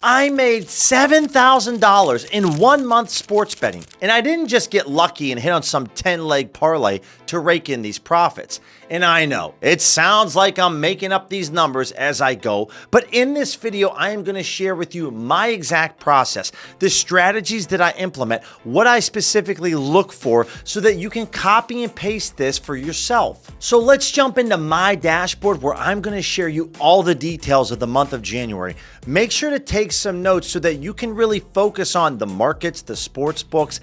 I made $7,000 in 1 month sports betting, and I didn't just get lucky and hit on some 10-leg parlay to rake in these profits. And I know, it sounds like I'm making up these numbers as I go, but in this video, I am going to share with you my exact process, the strategies that I implement, what I specifically look for so that you can copy and paste this for yourself. So let's jump into my dashboard where I'm going to share you all the details of the month of January. Make sure to take some notes so that you can really focus on the markets, the sports books,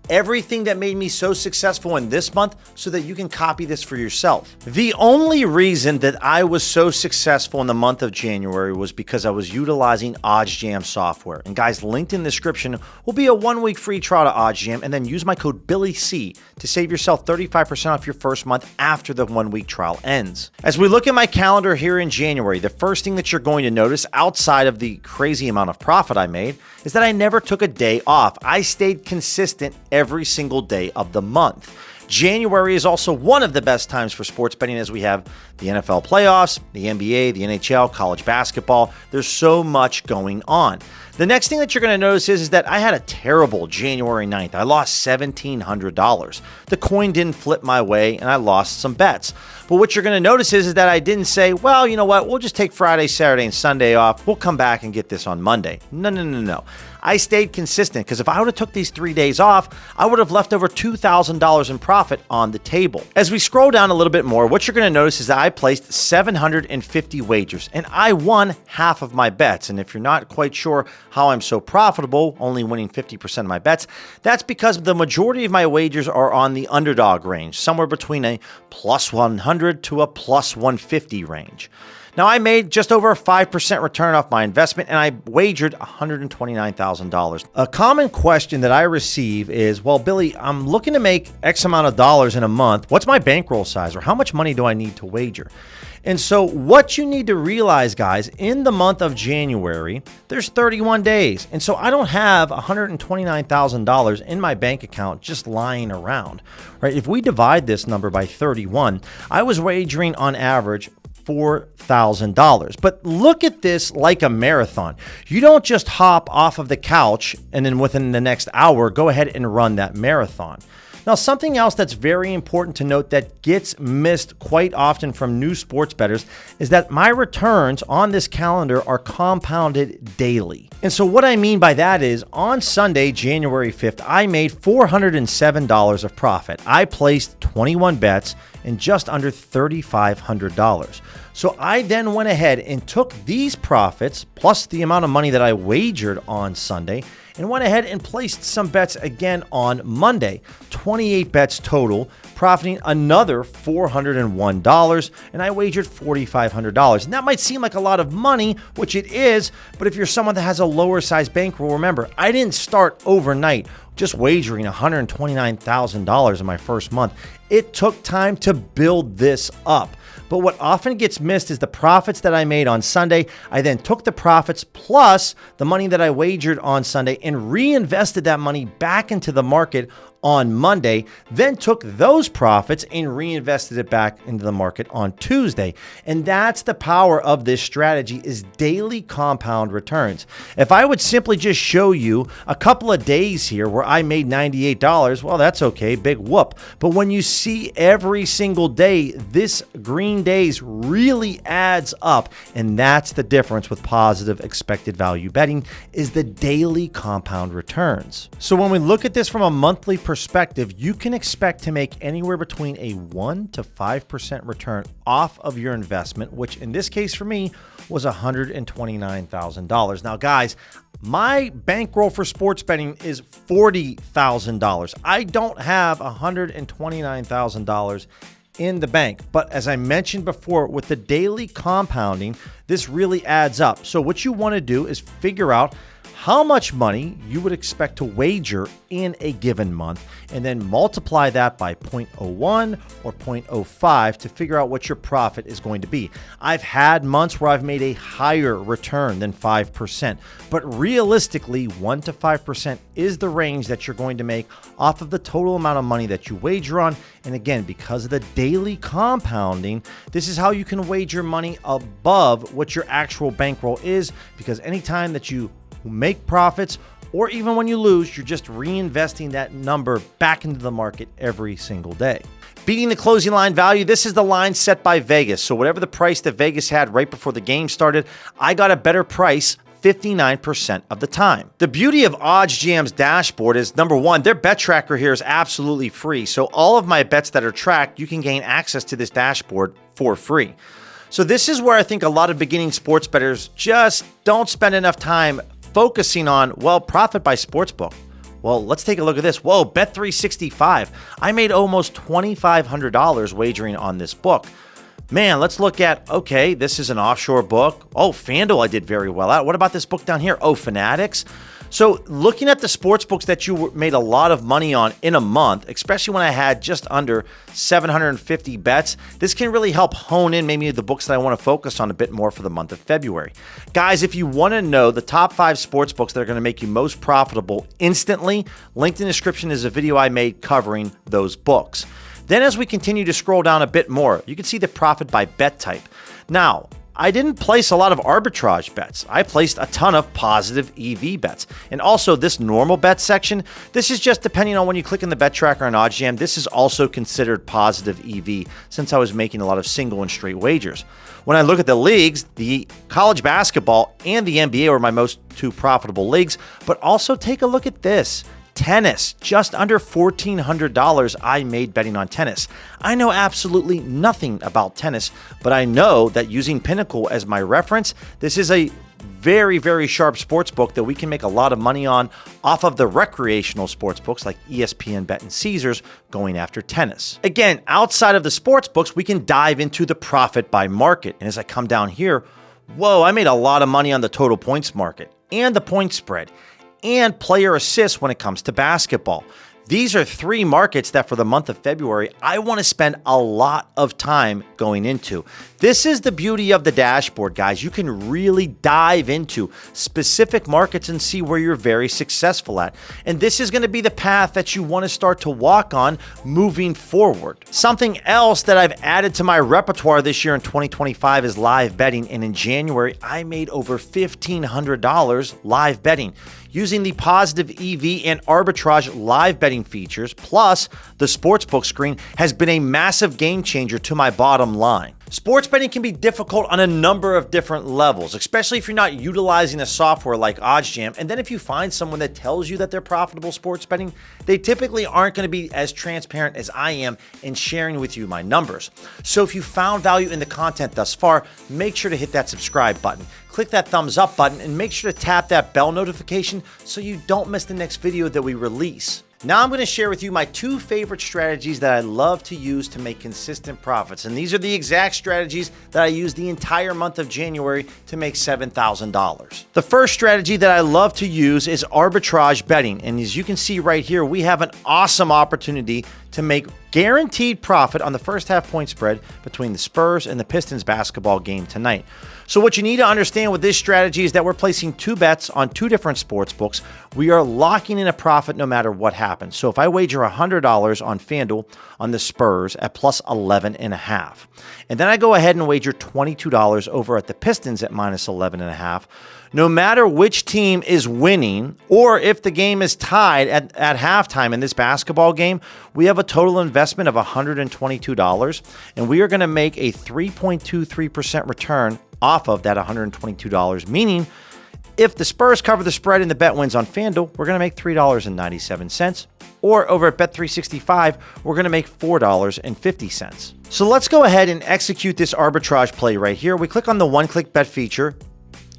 everything that made me so successful in this month so that you can copy this for yourself. The only reason that I was so successful in the month of January was because I was utilizing OddsJam software. And guys, linked in the description will be a 1-week free trial to OddsJam, and then use my code BILLYC to save yourself 35% off your first month after the 1-week trial ends. As we look at my calendar here in January, the first thing that you're going to notice outside of the crazy amount of profit I made is that I never took a day off. I stayed consistent every single day of the month. January is also one of the best times for sports betting as we have the NFL playoffs, the NBA, the NHL, college basketball. There's so much going on. The next thing that you're going to notice is that I had a terrible January 9th. I lost $1,700. The coin didn't flip my way and I lost some bets. But what you're going to notice is that I didn't say, well, you know what, we'll just take Friday, Saturday, and Sunday off. We'll come back and get this on Monday. No. I stayed consistent because if I would have took these 3 days off, I would have left over $2,000 in profit on the table. As we scroll down a little bit more, what you're going to notice is that I placed 750 wagers and I won half of my bets. And if you're not quite sure how I'm so profitable, only winning 50% of my bets, that's because the majority of my wagers are on the underdog range, somewhere between a plus 100 to a plus 150 range. Now, I made just over a 5% return off my investment, and I wagered $129,000. A common question that I receive is, well, Billy, I'm looking to make X amount of dollars in a month. What's my bankroll size, or how much money do I need to wager? And so what you need to realize, guys, in the month of January, there's 31 days. And so I don't have $129,000 in my bank account just lying around, right? If we divide this number by 31, I was wagering on average $4,000. But look at this like a marathon. You don't just hop off of the couch and then within the next hour, go ahead and run that marathon. Now, something else that's very important to note that gets missed quite often from new sports bettors is that my returns on this calendar are compounded daily. And so what I mean by that is on Sunday, January 5th, I made $407 of profit. I placed 21 bets and just under $3,500. So I then went ahead and took these profits plus the amount of money that I wagered on Sunday and went ahead and placed some bets again on Monday. 28 bets total, profiting another $401, and I wagered $4,500. And that might seem like a lot of money, which it is, but if you're someone that has a lower size bankroll, remember, I didn't start overnight just wagering $129,000 in my first month. It took time to build this up. But what often gets missed is the profits that I made on Sunday. I then took the profits plus the money that I wagered on Sunday and reinvested that money back into the market on Monday, then took those profits and reinvested it back into the market on Tuesday. And that's the power of this strategy, is daily compound returns. If I would simply just show you a couple of days here where I made $98, well, that's okay, big whoop. But when you see every single day, this green days really adds up. And that's the difference with positive expected value betting, is the daily compound returns. So when we look at this from a monthly perspective, you can expect to make anywhere between a 1 to 5% return off of your investment, which in this case for me was $129,000. Now, guys, my bankroll for sports betting is $40,000. I don't have $129,000 in the bank. But as I mentioned before, with the daily compounding, this really adds up. So what you want to do is figure out how much money you would expect to wager in a given month, and then multiply that by 0.01 or 0.05 to figure out what your profit is going to be. I've had months where I've made a higher return than 5%, but realistically, 1 to 5% is the range that you're going to make off of the total amount of money that you wager on. And again, because of the daily compounding, this is how you can wager money above what your actual bankroll is, because anytime that you make profits, or even when you lose, you're just reinvesting that number back into the market every single day. Beating the closing line value, this is the line set by Vegas. So whatever the price that Vegas had right before the game started, I got a better price 59% of the time. The beauty of OddsJam's dashboard is, number one, their bet tracker here is absolutely free. So all of my bets that are tracked, you can gain access to this dashboard for free. So this is where I think a lot of beginning sports bettors just don't spend enough time focusing on, well, profit by sportsbook. Well, let's take a look at this. Whoa, Bet365. I made almost $2,500 wagering on this book. Man, let's look at, okay, this is an offshore book. Oh, FanDuel I did very well at. What about this book down here? Oh, Fanatics. So looking at the sports books that you made a lot of money on in a month, especially when I had just under 750 bets, this can really help hone in maybe the books that I want to focus on a bit more for the month of February. Guys, if you want to know the top 5 sports books that are going to make you most profitable instantly, linked in the description is a video I made covering those books. Then as we continue to scroll down a bit more, you can see the profit by bet type. Now, I didn't place a lot of arbitrage bets. I placed a ton of positive EV bets. And also this normal bet section, this is just depending on when you click in the bet tracker on OddsJam, this is also considered positive EV since I was making a lot of single and straight wagers. When I look at the leagues, the college basketball and the NBA were my most 2 profitable leagues, but also take a look at this. Tennis, just under $1,400 I made betting on tennis. I know absolutely nothing about tennis, but I know that using Pinnacle as my reference, this is a very, very sharp sports book that we can make a lot of money on off of the recreational sports books like ESPN Bet and Caesars going after tennis. Again, outside of the sports books, we can dive into the profit by market. And as I come down here, whoa, I made a lot of money on the total points market and the point spread and player assists when it comes to basketball. These are 3 markets that for the month of February, I want to spend a lot of time going into. This is the beauty of the dashboard, guys. You can really dive into specific markets and see where you're very successful at. And this is going to be the path that you want to start to walk on moving forward. Something else that I've added to my repertoire this year in 2025 is live betting. And in January, I made over $1,500 live betting. Using the positive EV and arbitrage live betting features, plus the sportsbook screen, has been a massive game changer to my bottom line. Sports betting can be difficult on a number of different levels, especially if you're not utilizing a software like OddsJam. And then if you find someone that tells you that they're profitable sports betting, they typically aren't going to be as transparent as I am in sharing with you my numbers. So if you found value in the content thus far, make sure to hit that subscribe button. Click that thumbs up button and make sure to tap that bell notification so you don't miss the next video that we release. Now I'm going to share with you my 2 favorite strategies that I love to use to make consistent profits. And these are the exact strategies that I used the entire month of January to make $7,000. The first strategy that I love to use is arbitrage betting. And as you can see right here, we have an awesome opportunity to make guaranteed profit on the first half point spread between the Spurs and the Pistons basketball game tonight. So what you need to understand with this strategy is that we're placing 2 bets on 2 different sports books. We are locking in a profit no matter what happens. So if I wager $100 on FanDuel on the Spurs at plus 11.5, and then I go ahead and wager $22 over at the Pistons at minus 11.5, no matter which team is winning or if the game is tied at halftime in this basketball game, we have a total investment of $122, and we are going to make a 3.23% return off of that $122, meaning if the Spurs cover the spread and the bet wins on FanDuel, we're going to make $3.97. Or over at Bet365, we're going to make $4.50. So let's go ahead and execute this arbitrage play right here. We click on the one-click bet feature.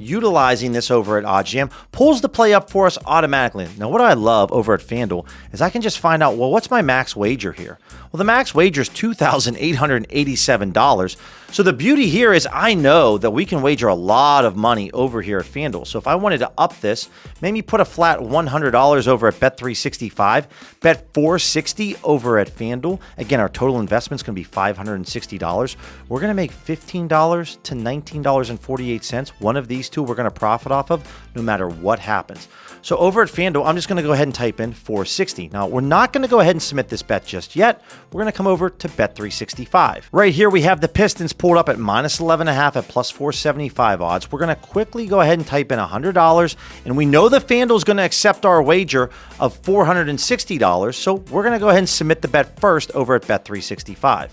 Utilizing this over at OddsJam pulls the play up for us automatically. Now, what I love over at FanDuel is I can just find out, well, what's my max wager here? Well, the max wager is $2,887. So the beauty here is I know that we can wager a lot of money over here at FanDuel. So if I wanted to up this, maybe put a flat $100 over at Bet365, bet $460 over at FanDuel. Again, our total investment is going to be $560. We're going to make $15 to $19.48. One of these 2 we're going to profit off of no matter what happens. So over at FanDuel, I'm just going to go ahead and type in 460. Now, we're not going to go ahead and submit this bet just yet. We're going to come over to Bet365. Right here, we have the Pistons pulled up at minus 11.5 at plus 475 odds. We're going to quickly go ahead and type in $100, and we know the FanDuel is going to accept our wager of $460, so we're going to go ahead and submit the bet first over at Bet365.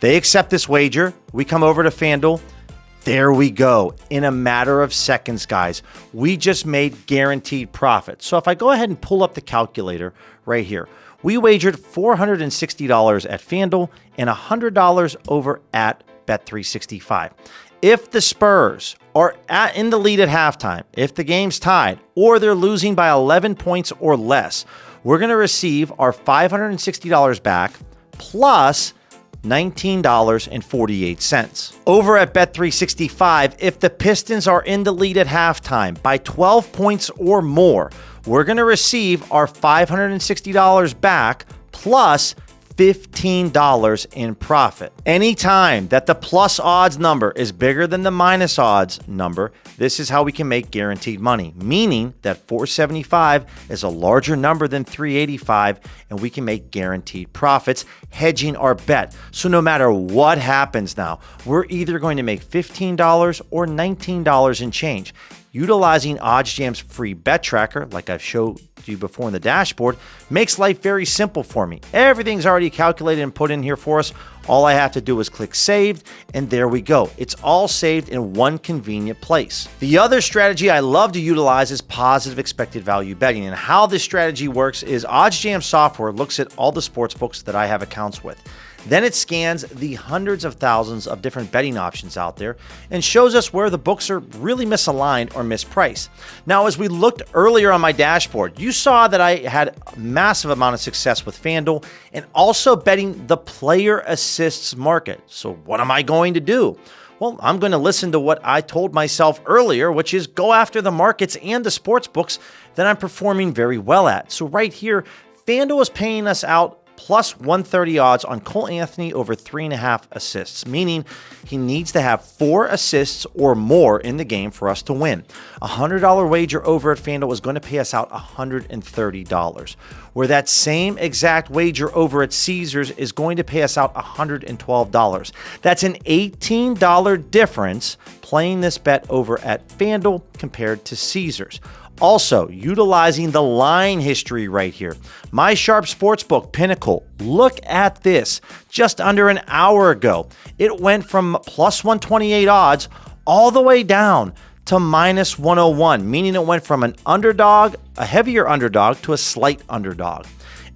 They accept this wager. We come over to FanDuel. There we go. In a matter of seconds, guys, we just made guaranteed profit. So if I go ahead and pull up the calculator right here, we wagered $460 at FanDuel and $100 over at Bet365. If the Spurs are in the lead at halftime, if the game's tied, or they're losing by 11 points or less, we're going to receive our $560 back plus $19.48. Over at Bet365, if the Pistons are in the lead at halftime by 12 points or more, we're going to receive our $560 back plus $15 in profit. Anytime that the plus odds number is bigger than the minus odds number, this is how we can make guaranteed money, meaning that 475 is a larger number than 385, and we can make guaranteed profits, hedging our bet. So no matter what happens now, we're either going to make $15 or $19 in change. Utilizing OddsJam's free bet tracker, like I've showed you before in the dashboard, makes life very simple for me. Everything's already calculated and put in here for us. All I have to do is click saved, and there we go. It's all saved in one convenient place. The other strategy I love to utilize is positive expected value betting. And how this strategy works is OddsJam software looks at all the sports books that I have accounts with. Then it scans the hundreds of thousands of different betting options out there and shows us where the books are really misaligned or mispriced. Now, as we looked earlier on my dashboard, you saw that I had a massive amount of success with FanDuel and also betting the player assists market. So what am I going to do? Well, I'm going to listen to what I told myself earlier, which is go after the markets and the sports books that I'm performing very well at. So right here, FanDuel is paying us out plus 130 odds on Cole Anthony over 3.5 assists, meaning he needs to have 4 assists or more in the game for us to win. A $100 wager over at FanDuel is going to pay us out $130, where that same exact wager over at Caesars is going to pay us out $112. That's an $18 difference playing this bet over at FanDuel compared to Caesars. Also, utilizing the line history right here. My Sharp Sportsbook Pinnacle, look at this. Just under an hour ago, it went from plus 128 odds all the way down to minus 101, meaning it went from an underdog, a heavier underdog, to a slight underdog.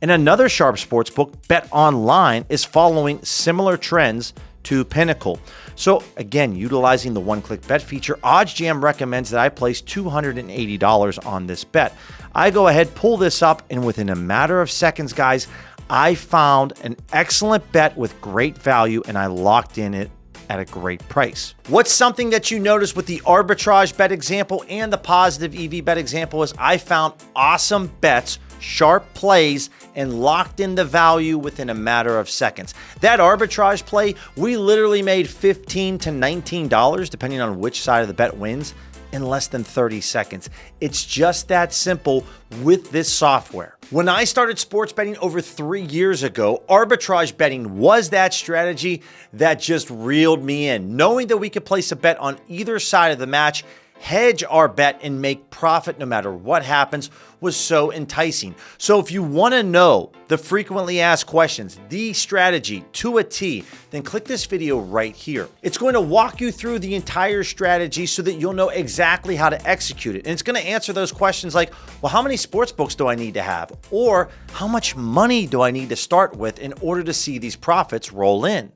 And another Sharp Sportsbook, Bet Online, is following similar trends to Pinnacle. So again, utilizing the one-click bet feature, OddsJam recommends that I place $280 on this bet. I go ahead, pull this up, and within a matter of seconds, guys, I found an excellent bet with great value, and I locked in it at a great price. What's something that you noticed with the arbitrage bet example and the positive EV bet example is I found awesome bets, sharp plays, and locked in the value within a matter of seconds. That arbitrage play, we literally made $15 to $19, depending on which side of the bet wins, in less than 30 seconds. It's just that simple with this software. When I started sports betting over 3 years ago, arbitrage betting was that strategy that just reeled me in. Knowing that we could place a bet on either side of the match, hedge our bet, and make profit no matter what happens was so enticing. So if you want to know the frequently asked questions, the strategy to a T, then click this video right here. It's going to walk you through the entire strategy so that you'll know exactly how to execute it. And it's going to answer those questions like, well, how many sports books do I need to have? Or how much money do I need to start with in order to see these profits roll in?